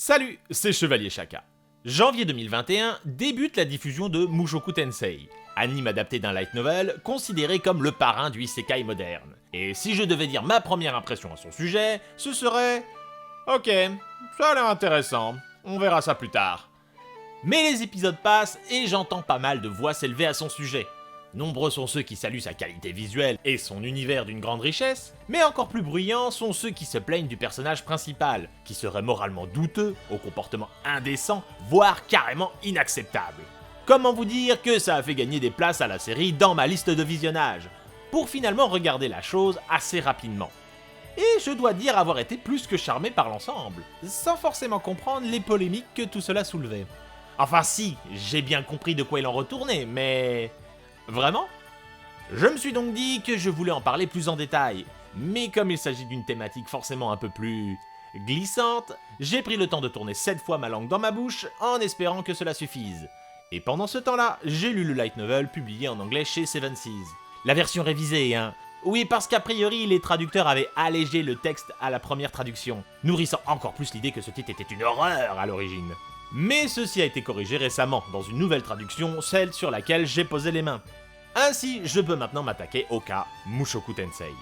Salut, c'est Chevalier Shaka. Janvier 2021 débute la diffusion de Mushoku Tensei, anime adapté d'un light novel considéré comme le parrain du isekai moderne. Et si je devais dire ma première impression à son sujet, ce serait... Ok, ça a l'air intéressant, on verra ça plus tard. Mais les épisodes passent et j'entends pas mal de voix s'élever à son sujet. Nombreux sont ceux qui saluent sa qualité visuelle et son univers d'une grande richesse, mais encore plus bruyants sont ceux qui se plaignent du personnage principal, qui serait moralement douteux, au comportement indécent, voire carrément inacceptable. Comment vous dire que ça a fait gagner des places à la série dans ma liste de visionnage, pour finalement regarder la chose assez rapidement. Et je dois dire avoir été plus que charmé par l'ensemble, sans forcément comprendre les polémiques que tout cela soulevait. Enfin si, j'ai bien compris de quoi il en retournait, mais... Vraiment ? Je me suis donc dit que je voulais en parler plus en détail, mais comme il s'agit d'une thématique forcément un peu plus glissante, j'ai pris le temps de tourner 7 fois ma langue dans ma bouche en espérant que cela suffise. Et pendant ce temps-là, j'ai lu le light novel publié en anglais chez Seven Seas. La version révisée, hein. Oui, parce qu'a priori, les traducteurs avaient allégé le texte à la première traduction, nourrissant encore plus l'idée que ce titre était une horreur à l'origine. Mais ceci a été corrigé récemment dans une nouvelle traduction, celle sur laquelle j'ai posé les mains. Ainsi, je peux maintenant m'attaquer au cas Mushoku Tensei.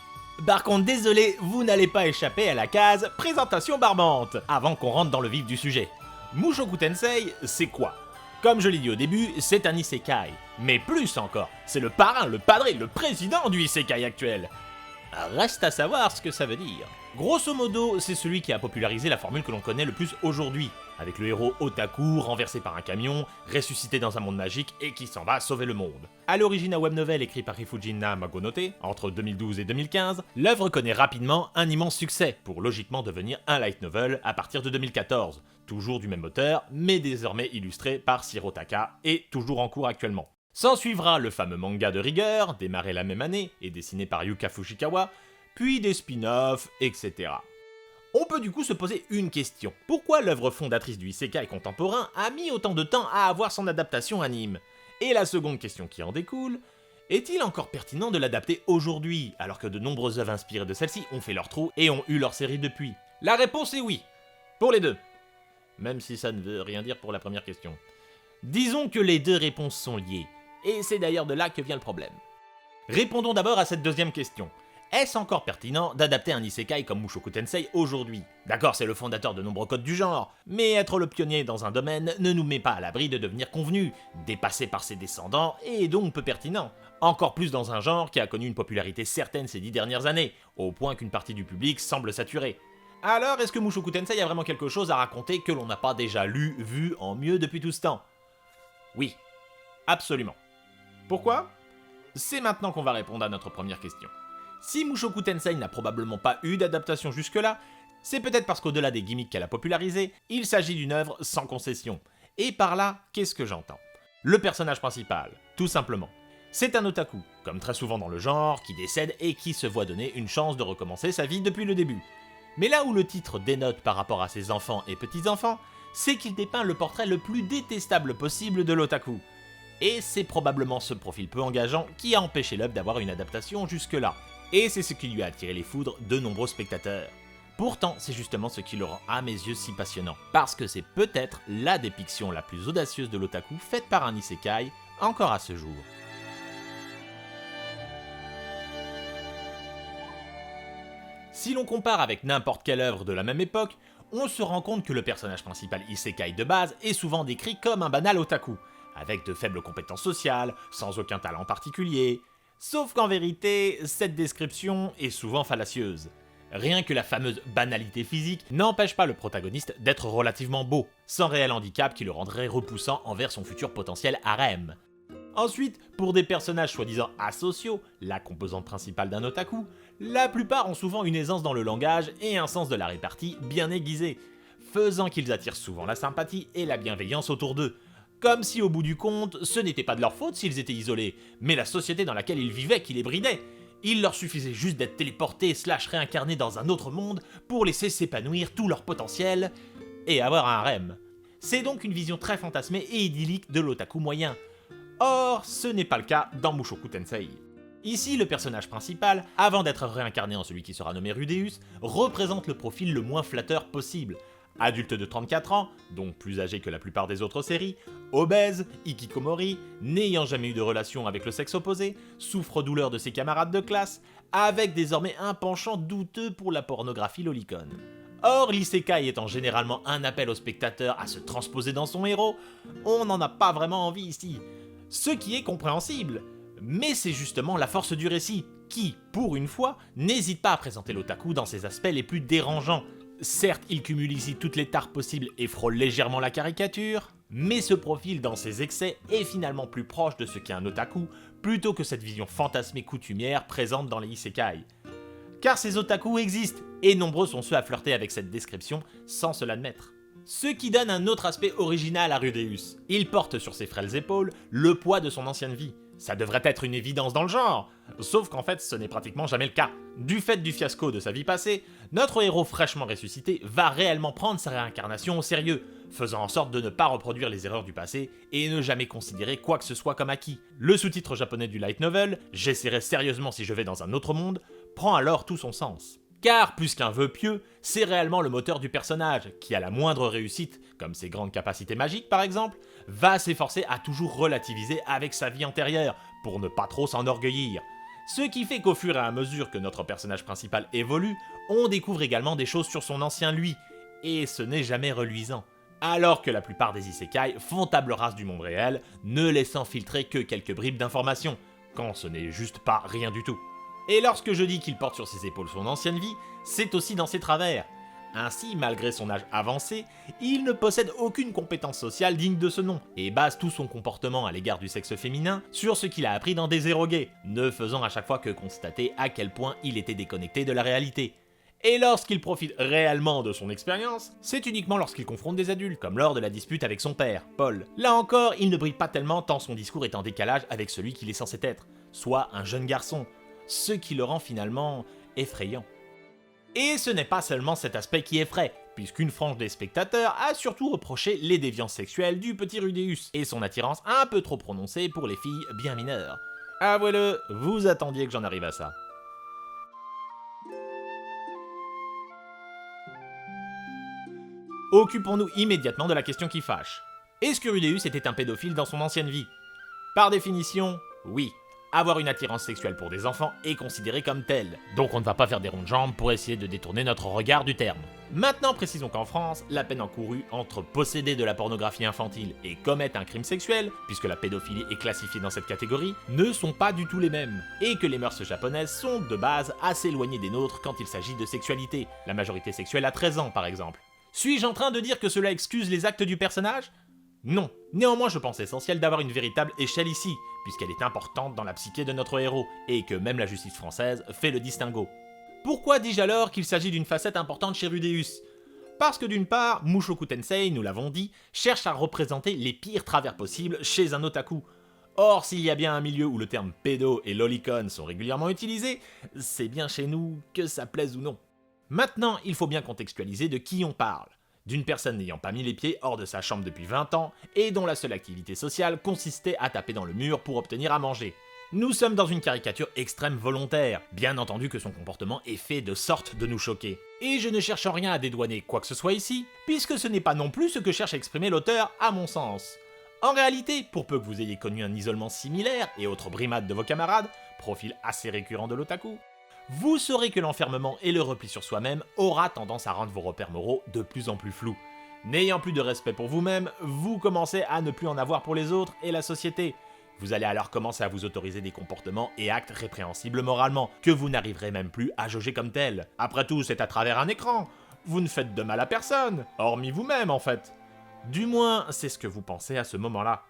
Par contre, désolé, vous n'allez pas échapper à la case présentation barbante, avant qu'on rentre dans le vif du sujet. Mushoku Tensei, c'est quoi ? Comme je l'ai dit au début, c'est un isekai. Mais plus encore, c'est le parrain, le padré, le président du isekai actuel. Reste à savoir ce que ça veut dire. Grosso modo, c'est celui qui a popularisé la formule que l'on connaît le plus aujourd'hui, avec le héros otaku renversé par un camion, ressuscité dans un monde magique et qui s'en va sauver le monde. À l'origine un web novel écrit par Hifujina Magonote, entre 2012 et 2015, l'œuvre connaît rapidement un immense succès, pour logiquement devenir un light novel à partir de 2014, toujours du même auteur, mais désormais illustré par Shirotaka et toujours en cours actuellement. S'en suivra le fameux manga de rigueur, démarré la même année et dessiné par Yuka Fushikawa, puis des spin-offs, etc. On peut du coup se poser une question. Pourquoi l'œuvre fondatrice du isekai contemporain a mis autant de temps à avoir son adaptation anime ? Et la seconde question qui en découle, est-il encore pertinent de l'adapter aujourd'hui, alors que de nombreuses œuvres inspirées de celle-ci ont fait leur trou et ont eu leur série depuis ? La réponse est oui, pour les deux. Même si ça ne veut rien dire pour la première question. Disons que les deux réponses sont liées, et c'est d'ailleurs de là que vient le problème. Répondons d'abord à cette deuxième question. Est-ce encore pertinent d'adapter un isekai comme Mushoku Tensei aujourd'hui ? D'accord, c'est le fondateur de nombreux codes du genre, mais être le pionnier dans un domaine ne nous met pas à l'abri de devenir convenu, dépassé par ses descendants et donc peu pertinent. Encore plus dans un genre qui a connu une popularité certaine ces 10 dernières années, au point qu'une partie du public semble saturée. Alors, est-ce que Mushoku Tensei a vraiment quelque chose à raconter que l'on n'a pas déjà lu, vu en mieux depuis tout ce temps ? Oui, absolument. Pourquoi ? C'est maintenant qu'on va répondre à notre première question. Si Mushoku Tensei n'a probablement pas eu d'adaptation jusque-là, c'est peut-être parce qu'au-delà des gimmicks qu'elle a popularisés, il s'agit d'une œuvre sans concession. Et par là, qu'est-ce que j'entends ? Le personnage principal, tout simplement. C'est un otaku, comme très souvent dans le genre, qui décède et qui se voit donner une chance de recommencer sa vie depuis le début. Mais là où le titre dénote par rapport à ses enfants et petits-enfants, c'est qu'il dépeint le portrait le plus détestable possible de l'otaku. Et c'est probablement ce profil peu engageant qui a empêché l'œuvre d'avoir une adaptation jusque-là. Et c'est ce qui lui a attiré les foudres de nombreux spectateurs. Pourtant, c'est justement ce qui le rend à mes yeux si passionnant, parce que c'est peut-être la dépiction la plus audacieuse de l'otaku faite par un isekai, encore à ce jour. Si l'on compare avec n'importe quelle œuvre de la même époque, on se rend compte que le personnage principal isekai de base est souvent décrit comme un banal otaku, avec de faibles compétences sociales, sans aucun talent particulier. Sauf qu'en vérité, cette description est souvent fallacieuse. Rien que la fameuse banalité physique n'empêche pas le protagoniste d'être relativement beau, sans réel handicap qui le rendrait repoussant envers son futur potentiel harem. Ensuite, pour des personnages soi-disant asociaux, la composante principale d'un otaku, la plupart ont souvent une aisance dans le langage et un sens de la répartie bien aiguisé, faisant qu'ils attirent souvent la sympathie et la bienveillance autour d'eux. Comme si au bout du compte, ce n'était pas de leur faute s'ils étaient isolés, mais la société dans laquelle ils vivaient qui les bridait. Il leur suffisait juste d'être téléportés / réincarnés dans un autre monde pour laisser s'épanouir tout leur potentiel et avoir un harem. C'est donc une vision très fantasmée et idyllique de l'otaku moyen. Or, ce n'est pas le cas dans Mushoku Tensei. Ici, le personnage principal, avant d'être réincarné en celui qui sera nommé Rudeus, représente le profil le moins flatteur possible, Adulte de 34 ans, donc plus âgé que la plupart des autres séries, obèse, hikikomori, n'ayant jamais eu de relation avec le sexe opposé, souffre-douleur de ses camarades de classe, avec désormais un penchant douteux pour la pornographie lolicon. Or, l'isekai étant généralement un appel au spectateur à se transposer dans son héros, on n'en a pas vraiment envie ici. Ce qui est compréhensible. Mais c'est justement la force du récit, qui, pour une fois, n'hésite pas à présenter l'otaku dans ses aspects les plus dérangeants. Certes, il cumule ici toutes les tares possibles et frôle légèrement la caricature, mais ce profil dans ses excès est finalement plus proche de ce qu'est un otaku, plutôt que cette vision fantasmée coutumière présente dans les isekai. Car ces otaku existent, et nombreux sont ceux à flirter avec cette description sans se l'admettre. Ce qui donne un autre aspect original à Rudeus. Il porte sur ses frêles épaules le poids de son ancienne vie. Ça devrait être une évidence dans le genre, sauf qu'en fait ce n'est pratiquement jamais le cas. Du fait du fiasco de sa vie passée, notre héros fraîchement ressuscité va réellement prendre sa réincarnation au sérieux, faisant en sorte de ne pas reproduire les erreurs du passé et ne jamais considérer quoi que ce soit comme acquis. Le sous-titre japonais du light novel, « J'essaierai sérieusement si je vais dans un autre monde », prend alors tout son sens. Car, plus qu'un vœu pieux, c'est réellement le moteur du personnage, qui à la moindre réussite, comme ses grandes capacités magiques par exemple, va s'efforcer à toujours relativiser avec sa vie antérieure, pour ne pas trop s'enorgueillir. Ce qui fait qu'au fur et à mesure que notre personnage principal évolue, on découvre également des choses sur son ancien lui, et ce n'est jamais reluisant. Alors que la plupart des isekai font table rase du monde réel, ne laissant filtrer que quelques bribes d'informations, quand ce n'est juste pas rien du tout. Et lorsque je dis qu'il porte sur ses épaules son ancienne vie, c'est aussi dans ses travers. Ainsi, malgré son âge avancé, il ne possède aucune compétence sociale digne de ce nom, et base tout son comportement à l'égard du sexe féminin sur ce qu'il a appris dans des érogués, ne faisant à chaque fois que constater à quel point il était déconnecté de la réalité. Et lorsqu'il profite réellement de son expérience, c'est uniquement lorsqu'il confronte des adultes, comme lors de la dispute avec son père, Paul. Là encore, il ne brille pas tellement tant son discours est en décalage avec celui qu'il est censé être, soit un jeune garçon, ce qui le rend finalement effrayant. Et ce n'est pas seulement cet aspect qui effraie, puisqu'une frange des spectateurs a surtout reproché les déviances sexuelles du petit Rudeus, et son attirance un peu trop prononcée pour les filles bien mineures. Avouez-le, vous attendiez que j'en arrive à ça. Occupons-nous immédiatement de la question qui fâche. Est-ce que Rudeus était un pédophile dans son ancienne vie? Par définition, oui. Avoir une attirance sexuelle pour des enfants est considéré comme tel, donc on ne va pas faire des ronds de jambes pour essayer de détourner notre regard du terme. Maintenant, précisons qu'en France, la peine encourue entre posséder de la pornographie infantile et commettre un crime sexuel, puisque la pédophilie est classifiée dans cette catégorie, ne sont pas du tout les mêmes, et que les mœurs japonaises sont de base assez éloignées des nôtres quand il s'agit de sexualité, la majorité sexuelle à 13 ans par exemple. Suis-je en train de dire que cela excuse les actes du personnage ? Non. Néanmoins, je pense essentiel d'avoir une véritable échelle ici, puisqu'elle est importante dans la psyché de notre héros, et que même la justice française fait le distinguo. Pourquoi dis-je alors qu'il s'agit d'une facette importante chez Rudeus ? Parce que d'une part, Mushoku Tensei, nous l'avons dit, cherche à représenter les pires travers possibles chez un otaku. Or, s'il y a bien un milieu où le terme pédo et lolicon sont régulièrement utilisés, c'est bien chez nous, que ça plaise ou non. Maintenant, il faut bien contextualiser de qui on parle. D'une personne n'ayant pas mis les pieds hors de sa chambre depuis 20 ans et dont la seule activité sociale consistait à taper dans le mur pour obtenir à manger. Nous sommes dans une caricature extrême volontaire, bien entendu que son comportement est fait de sorte de nous choquer. Et je ne cherche en rien à dédouaner quoi que ce soit ici, puisque ce n'est pas non plus ce que cherche à exprimer l'auteur à mon sens. En réalité, pour peu que vous ayez connu un isolement similaire et autres brimades de vos camarades, profil assez récurrent de l'otaku, vous saurez que l'enfermement et le repli sur soi-même aura tendance à rendre vos repères moraux de plus en plus flous. N'ayant plus de respect pour vous-même, vous commencez à ne plus en avoir pour les autres et la société. Vous allez alors commencer à vous autoriser des comportements et actes répréhensibles moralement, que vous n'arriverez même plus à jauger comme tels. Après tout, c'est à travers un écran. Vous ne faites de mal à personne, hormis vous-même en fait. Du moins, c'est ce que vous pensez à ce moment-là.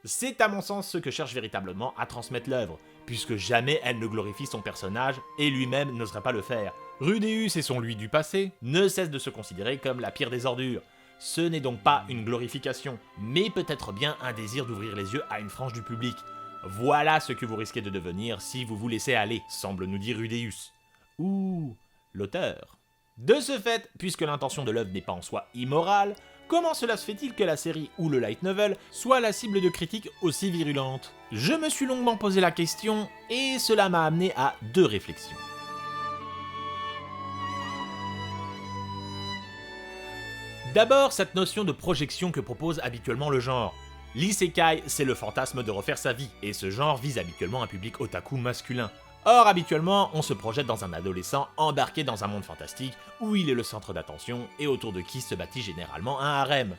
C'est à mon sens ce que cherche véritablement à transmettre l'œuvre, puisque jamais elle ne glorifie son personnage et lui-même n'oserait pas le faire. Rudeus et son lui du passé ne cessent de se considérer comme la pire des ordures. Ce n'est donc pas une glorification, mais peut-être bien un désir d'ouvrir les yeux à une frange du public. Voilà ce que vous risquez de devenir si vous vous laissez aller, semble nous dire Rudeus. Ou l'auteur. De ce fait, puisque l'intention de l'œuvre n'est pas en soi immorale, comment cela se fait-il que la série ou le light novel soit la cible de critiques aussi virulentes ? Je me suis longuement posé la question, et cela m'a amené à deux réflexions. D'abord, cette notion de projection que propose habituellement le genre. L'isekai, c'est le fantasme de refaire sa vie, et ce genre vise habituellement un public otaku masculin. Or, habituellement, on se projette dans un adolescent embarqué dans un monde fantastique où il est le centre d'attention et autour de qui se bâtit généralement un harem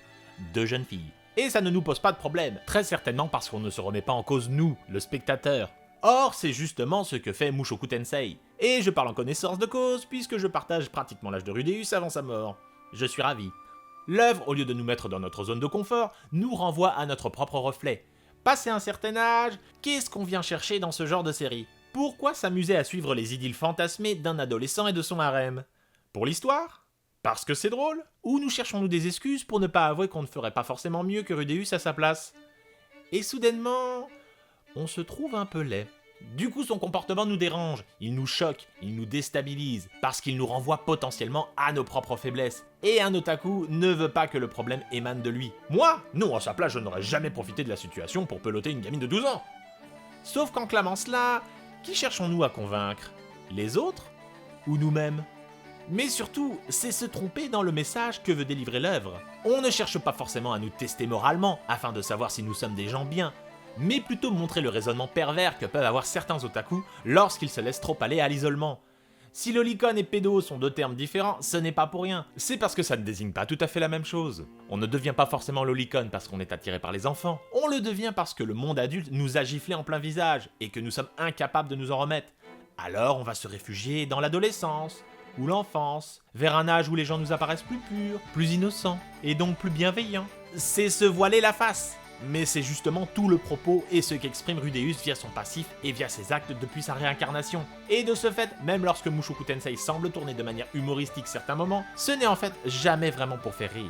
de jeunes filles. Et ça ne nous pose pas de problème, très certainement parce qu'on ne se remet pas en cause nous, le spectateur. Or, c'est justement ce que fait Mushoku Tensei. Et je parle en connaissance de cause puisque je partage pratiquement l'âge de Rudeus avant sa mort. Je suis ravi. L'œuvre, au lieu de nous mettre dans notre zone de confort, nous renvoie à notre propre reflet. Passé un certain âge, qu'est-ce qu'on vient chercher dans ce genre de série? Pourquoi s'amuser à suivre les idylles fantasmées d'un adolescent et de son harem? Pour l'histoire? Parce que c'est drôle? Ou nous cherchons-nous des excuses pour ne pas avouer qu'on ne ferait pas forcément mieux que Rudeus à sa place? Et soudainement, on se trouve un peu laid. Du coup, son comportement nous dérange, il nous choque, il nous déstabilise, parce qu'il nous renvoie potentiellement à nos propres faiblesses. Et un otaku ne veut pas que le problème émane de lui. Moi? Non, à sa place, je n'aurais jamais profité de la situation pour peloter une gamine de 12 ans. Sauf qu'en clamant cela, qui cherchons-nous à convaincre? Les autres? Ou nous-mêmes? Mais surtout, c'est se tromper dans le message que veut délivrer l'œuvre. On ne cherche pas forcément à nous tester moralement, afin de savoir si nous sommes des gens bien, mais plutôt montrer le raisonnement pervers que peuvent avoir certains otaku lorsqu'ils se laissent trop aller à l'isolement. Si lolicon et pédo sont deux termes différents, ce n'est pas pour rien, c'est parce que ça ne désigne pas tout à fait la même chose. On ne devient pas forcément lolicon parce qu'on est attiré par les enfants, on le devient parce que le monde adulte nous a giflé en plein visage et que nous sommes incapables de nous en remettre. Alors on va se réfugier dans l'adolescence, ou l'enfance, vers un âge où les gens nous apparaissent plus purs, plus innocents, et donc plus bienveillants. C'est se voiler la face. Mais c'est justement tout le propos et ce qu'exprime Rudeus via son passif et via ses actes depuis sa réincarnation. Et de ce fait, même lorsque Mushoku Tensei semble tourner de manière humoristique certains moments, ce n'est en fait jamais vraiment pour faire rire.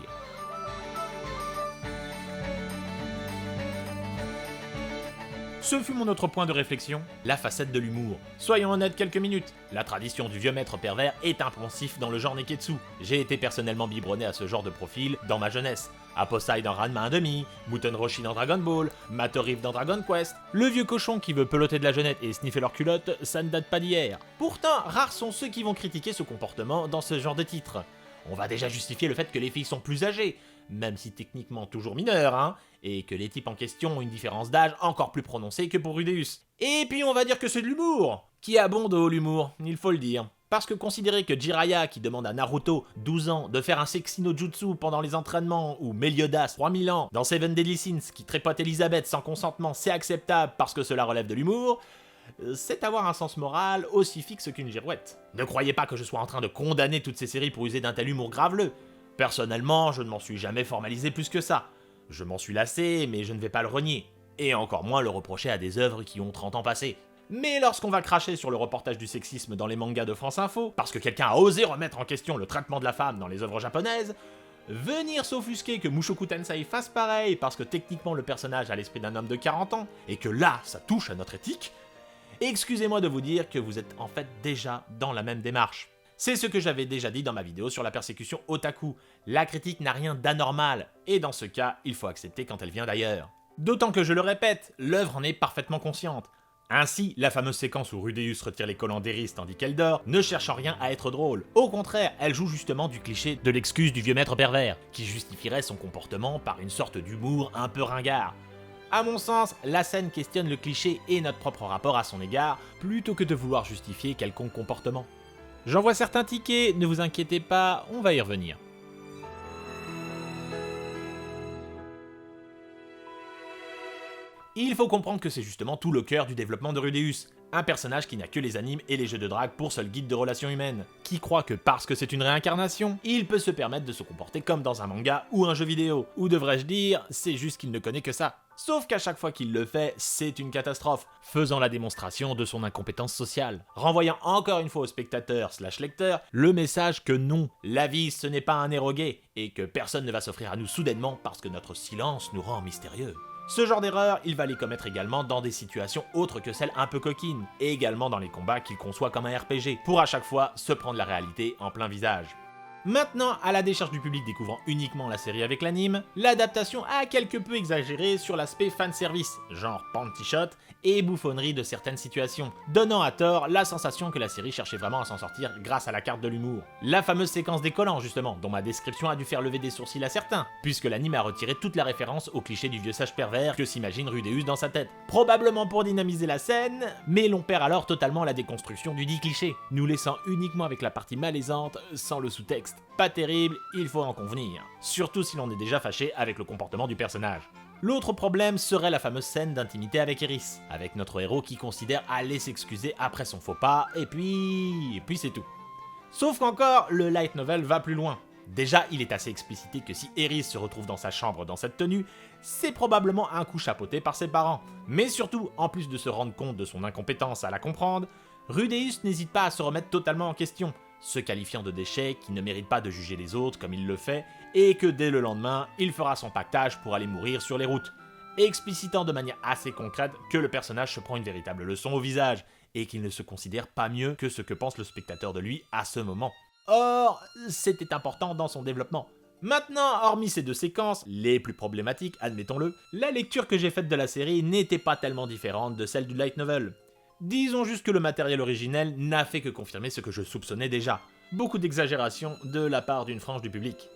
Ce fut mon autre point de réflexion, la facette de l'humour. Soyons honnêtes quelques minutes, la tradition du vieux maître pervers est un poncif dans le genre Neketsu. J'ai été personnellement biberonné à ce genre de profil dans ma jeunesse. Aposai dans Ranma 1/2, Muten Roshi dans Dragon Ball, Matorif dans Dragon Quest. Le vieux cochon qui veut peloter de la jeunette et sniffer leur culotte, ça ne date pas d'hier. Pourtant, rares sont ceux qui vont critiquer ce comportement dans ce genre de titre. On va déjà justifier le fait que les filles sont plus âgées, même si techniquement toujours mineures, hein, et que les types en question ont une différence d'âge encore plus prononcée que pour Rudeus. Et puis on va dire que c'est de l'humour, qui abonde au l'humour, il faut le dire. Parce que considérer que Jiraiya, qui demande à Naruto, 12 ans, de faire un sexy no jutsu pendant les entraînements, ou Meliodas, 3000 ans, dans Seven Deadly Sins, qui trépote Elisabeth sans consentement, c'est acceptable parce que cela relève de l'humour, c'est avoir un sens moral aussi fixe qu'une girouette. Ne croyez pas que je sois en train de condamner toutes ces séries pour user d'un tel humour graveleux. Personnellement, je ne m'en suis jamais formalisé plus que ça. Je m'en suis lassé, mais je ne vais pas le renier. Et encore moins le reprocher à des œuvres qui ont 30 ans passés. Mais lorsqu'on va cracher sur le reportage du sexisme dans les mangas de France Info, parce que quelqu'un a osé remettre en question le traitement de la femme dans les œuvres japonaises, venir s'offusquer que Mushoku Tensei fasse pareil parce que techniquement le personnage a l'esprit d'un homme de 40 ans, et que là, ça touche à notre éthique, excusez-moi de vous dire que vous êtes en fait déjà dans la même démarche. C'est ce que j'avais déjà dit dans ma vidéo sur la persécution otaku. La critique n'a rien d'anormal, et dans ce cas, il faut accepter quand elle vient d'ailleurs. D'autant que je le répète, l'œuvre en est parfaitement consciente. Ainsi, la fameuse séquence où Rudeus retire les collants d'Eris tandis qu'elle dort ne cherche en rien à être drôle. Au contraire, elle joue justement du cliché de l'excuse du vieux maître pervers, qui justifierait son comportement par une sorte d'humour un peu ringard. À mon sens, la scène questionne le cliché et notre propre rapport à son égard, plutôt que de vouloir justifier quelconque comportement. J'en vois certains tickets, ne vous inquiétez pas, on va y revenir. Il faut comprendre que c'est justement tout le cœur du développement de Rudeus, un personnage qui n'a que les animes et les jeux de drague pour seul guide de relations humaines, qui croit que parce que c'est une réincarnation, il peut se permettre de se comporter comme dans un manga ou un jeu vidéo, ou devrais-je dire, c'est juste qu'il ne connaît que ça. Sauf qu'à chaque fois qu'il le fait, c'est une catastrophe, faisant la démonstration de son incompétence sociale, renvoyant encore une fois au spectateur/lecteur le message que non, la vie ce n'est pas un éroguet, et que personne ne va s'offrir à nous soudainement parce que notre silence nous rend mystérieux. Ce genre d'erreur, il va les commettre également dans des situations autres que celles un peu coquines, et également dans les combats qu'il conçoit comme un RPG, pour à chaque fois se prendre la réalité en plein visage. Maintenant, à la décharge du public découvrant uniquement la série avec l'anime, l'adaptation a quelque peu exagéré sur l'aspect fanservice, genre panty shot et bouffonnerie de certaines situations, donnant à tort la sensation que la série cherchait vraiment à s'en sortir grâce à la carte de l'humour. La fameuse séquence des collants justement, dont ma description a dû faire lever des sourcils à certains, puisque l'anime a retiré toute la référence au cliché du vieux sage pervers que s'imagine Rudeus dans sa tête. Probablement pour dynamiser la scène, mais l'on perd alors totalement la déconstruction du dit cliché, nous laissant uniquement avec la partie malaisante, sans le sous-texte. Pas terrible, il faut en convenir. Surtout si l'on est déjà fâché avec le comportement du personnage. L'autre problème serait la fameuse scène d'intimité avec Eris, avec notre héros qui considère aller s'excuser après son faux pas, et puis c'est tout. Sauf qu'encore, le light novel va plus loin. Déjà, il est assez explicité que si Eris se retrouve dans sa chambre dans cette tenue, c'est probablement un coup chapeauté par ses parents. Mais surtout, en plus de se rendre compte de son incompétence à la comprendre, Rudeus n'hésite pas à se remettre totalement en question, se qualifiant de déchet qui ne mérite pas de juger les autres comme il le fait, et que dès le lendemain, il fera son pactage pour aller mourir sur les routes, explicitant de manière assez concrète que le personnage se prend une véritable leçon au visage, et qu'il ne se considère pas mieux que ce que pense le spectateur de lui à ce moment. Or, c'était important dans son développement. Maintenant, hormis ces deux séquences, les plus problématiques, admettons-le, la lecture que j'ai faite de la série n'était pas tellement différente de celle du light novel. Disons juste que le matériel originel n'a fait que confirmer ce que je soupçonnais déjà. Beaucoup d'exagération de la part d'une frange du public.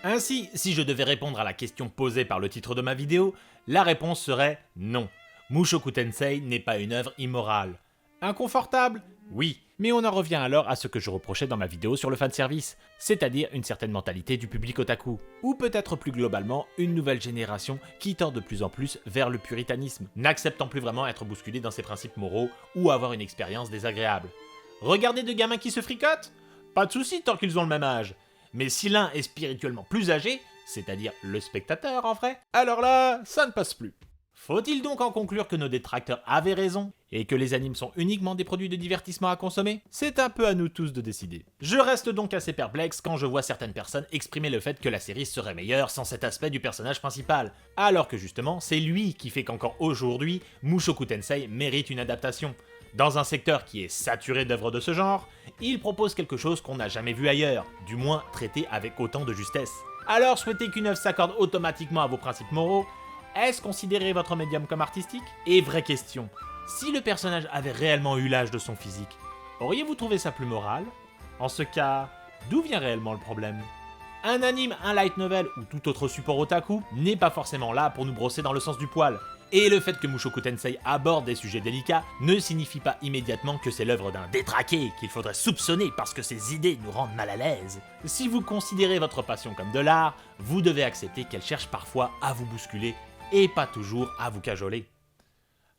Ainsi, si je devais répondre à la question posée par le titre de ma vidéo, la réponse serait non. Mushoku Tensei n'est pas une œuvre immorale. Inconfortable ? Oui, mais on en revient alors à ce que je reprochais dans ma vidéo sur le fanservice, c'est-à-dire une certaine mentalité du public otaku, ou peut-être plus globalement une nouvelle génération qui tend de plus en plus vers le puritanisme, n'acceptant plus vraiment être bousculé dans ses principes moraux ou avoir une expérience désagréable. Regardez deux gamins qui se fricotent ? Pas de soucis tant qu'ils ont le même âge. Mais si l'un est spirituellement plus âgé, c'est-à-dire le spectateur en vrai, alors là, ça ne passe plus. Faut-il donc en conclure que nos détracteurs avaient raison et que les animes sont uniquement des produits de divertissement à consommer ? C'est un peu à nous tous de décider. Je reste donc assez perplexe quand je vois certaines personnes exprimer le fait que la série serait meilleure sans cet aspect du personnage principal, alors que justement c'est lui qui fait qu'encore aujourd'hui, Mushoku Tensei mérite une adaptation. Dans un secteur qui est saturé d'œuvres de ce genre, il propose quelque chose qu'on n'a jamais vu ailleurs, du moins traité avec autant de justesse. Alors souhaitez qu'une œuvre s'accorde automatiquement à vos principes moraux ? Est-ce considérer votre médium comme artistique ? Et vraie question, si le personnage avait réellement eu l'âge de son physique, auriez-vous trouvé ça plus moral ? En ce cas, d'où vient réellement le problème ? Un anime, un light novel ou tout autre support otaku n'est pas forcément là pour nous brosser dans le sens du poil. Et le fait que Mushoku Tensei aborde des sujets délicats ne signifie pas immédiatement que c'est l'œuvre d'un détraqué qu'il faudrait soupçonner parce que ses idées nous rendent mal à l'aise. Si vous considérez votre passion comme de l'art, vous devez accepter qu'elle cherche parfois à vous bousculer et pas toujours à vous cajoler.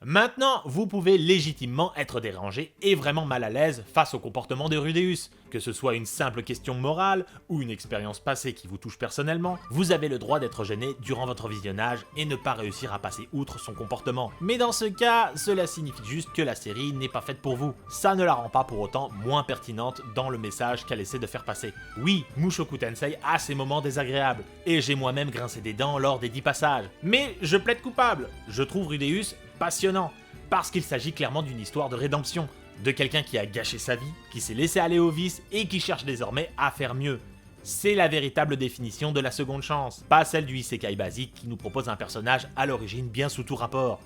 Maintenant, vous pouvez légitimement être dérangé et vraiment mal à l'aise face au comportement de Rudeus. Que ce soit une simple question morale ou une expérience passée qui vous touche personnellement, vous avez le droit d'être gêné durant votre visionnage et ne pas réussir à passer outre son comportement. Mais dans ce cas, cela signifie juste que la série n'est pas faite pour vous. Ça ne la rend pas pour autant moins pertinente dans le message qu'elle essaie de faire passer. Oui, Mushoku Tensei a ses moments désagréables, et j'ai moi-même grincé des dents lors des 10 passages. Mais je plaide coupable, je trouve Rudeus passionnant, parce qu'il s'agit clairement d'une histoire de rédemption, de quelqu'un qui a gâché sa vie, qui s'est laissé aller au vice et qui cherche désormais à faire mieux. C'est la véritable définition de la seconde chance, pas celle du isekai basique qui nous propose un personnage à l'origine bien sous tout rapport.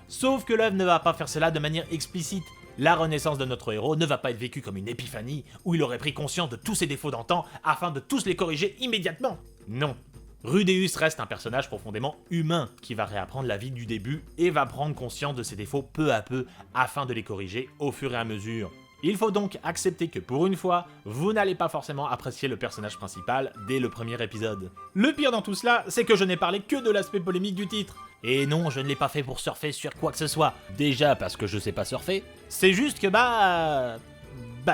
Sauf que l'œuvre ne va pas faire cela de manière explicite. La renaissance de notre héros ne va pas être vécue comme une épiphanie où il aurait pris conscience de tous ses défauts d'antan afin de tous les corriger immédiatement. Non. Rudeus reste un personnage profondément humain qui va réapprendre la vie du début et va prendre conscience de ses défauts peu à peu afin de les corriger au fur et à mesure. Il faut donc accepter que pour une fois, vous n'allez pas forcément apprécier le personnage principal dès le premier épisode. Le pire dans tout cela, c'est que je n'ai parlé que de l'aspect polémique du titre. Et non, je ne l'ai pas fait pour surfer sur quoi que ce soit. Déjà parce que je sais pas surfer, c'est juste que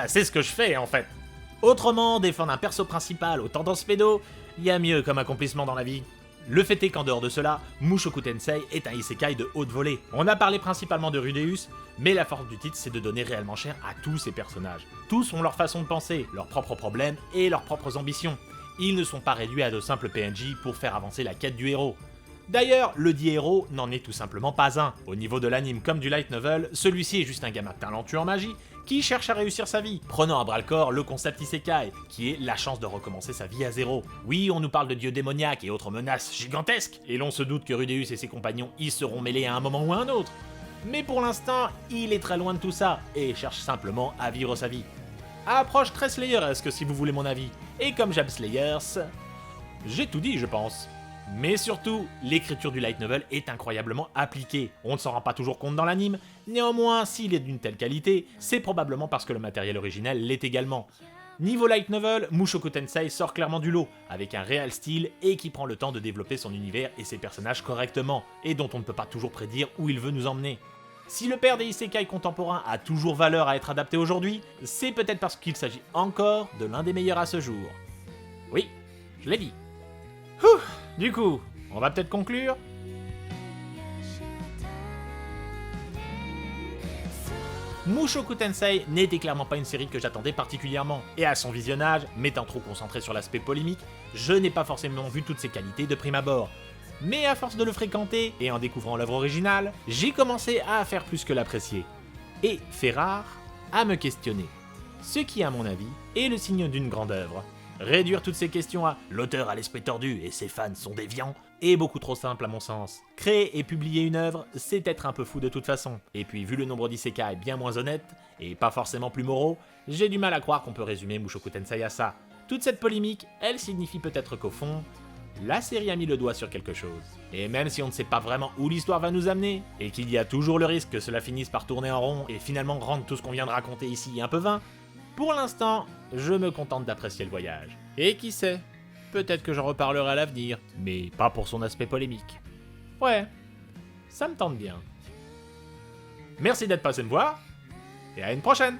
c'est ce que je fais en fait. Autrement, défendre un perso principal aux tendances pédo, y a mieux comme accomplissement dans la vie. Le fait est qu'en dehors de cela, Mushoku Tensei est un isekai de haute volée. On a parlé principalement de Rudeus, mais la force du titre c'est de donner réellement cher à tous ces personnages. Tous ont leur façon de penser, leurs propres problèmes et leurs propres ambitions. Ils ne sont pas réduits à de simples PNJ pour faire avancer la quête du héros. D'ailleurs, le dit héros n'en est tout simplement pas un. Au niveau de l'anime comme du light novel, celui-ci est juste un gamin talentueux en magie qui cherche à réussir sa vie, prenant à bras-le-corps le concept isekai, qui est la chance de recommencer sa vie à zéro. Oui, on nous parle de dieux démoniaques et autres menaces gigantesques, et l'on se doute que Rudeus et ses compagnons y seront mêlés à un moment ou à un autre. Mais pour l'instant, il est très loin de tout ça, et cherche simplement à vivre sa vie. Approche très Slayeresque si vous voulez mon avis, et comme j'aime Slayers, j'ai tout dit je pense. Mais surtout, l'écriture du light novel est incroyablement appliquée. On ne s'en rend pas toujours compte dans l'anime, néanmoins, s'il est d'une telle qualité, c'est probablement parce que le matériel original l'est également. Niveau light novel, Mushoku Tensei sort clairement du lot, avec un réel style et qui prend le temps de développer son univers et ses personnages correctement, et dont on ne peut pas toujours prédire où il veut nous emmener. Si le père des isekai contemporains a toujours valeur à être adapté aujourd'hui, c'est peut-être parce qu'il s'agit encore de l'un des meilleurs à ce jour. Oui, je l'ai dit. Du coup, on va peut-être conclure. Mushoku Tensei n'était clairement pas une série que j'attendais particulièrement, et à son visionnage, m'étant trop concentré sur l'aspect polémique, je n'ai pas forcément vu toutes ses qualités de prime abord. Mais à force de le fréquenter, et en découvrant l'œuvre originale, j'ai commencé à faire plus que l'apprécier. Et, fait rare, à me questionner. Ce qui, à mon avis, est le signe d'une grande œuvre. Réduire toutes ces questions à « l'auteur a l'esprit tordu et ses fans sont déviants » est beaucoup trop simple à mon sens. Créer et publier une œuvre, c'est être un peu fou de toute façon. Et puis vu le nombre d'isekai bien moins honnêtes, et pas forcément plus moraux, j'ai du mal à croire qu'on peut résumer Mushoku Tensei à ça. Toute cette polémique, elle signifie peut-être qu'au fond, la série a mis le doigt sur quelque chose. Et même si on ne sait pas vraiment où l'histoire va nous amener, et qu'il y a toujours le risque que cela finisse par tourner en rond et finalement rendre tout ce qu'on vient de raconter ici un peu vain, pour l'instant, je me contente d'apprécier le voyage. Et qui sait, peut-être que j'en reparlerai à l'avenir, mais pas pour son aspect polémique. Ouais, ça me tente bien. Merci d'être passé me voir, et à une prochaine!